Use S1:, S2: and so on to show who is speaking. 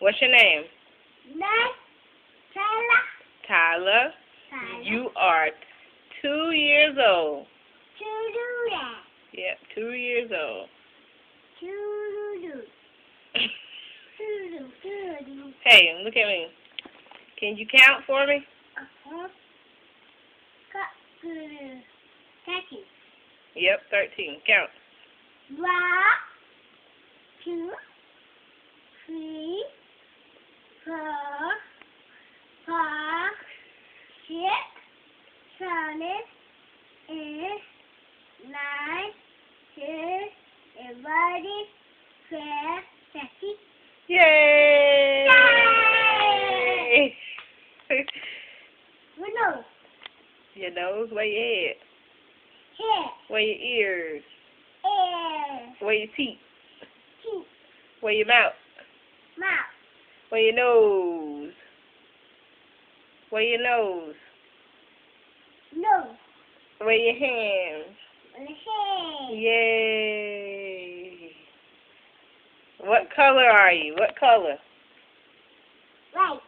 S1: What's your name?
S2: Tyler.
S1: Tyler. You are 2 years old.
S2: To do that.
S1: Yep, 2 years old.
S2: To do. To do.
S1: Hey, look at me. Can you count for me?
S2: Second.
S1: Yep, 13. Count.
S2: 1, 2, 3, 4, 5, 6, 7, 8, 9, 10, 11, 12, 13.
S1: Yay!
S2: What nose?
S1: Your nose, where your head?
S2: Head.
S1: Where your ears?
S2: Ear.
S1: Where your teeth?
S2: Teeth.
S1: Where your mouth?
S2: Mouth.
S1: Where your nose? Where your nose?
S2: Nose.
S1: Where your hands?
S2: Head.
S1: Yay! What color are you? What color?
S2: Right.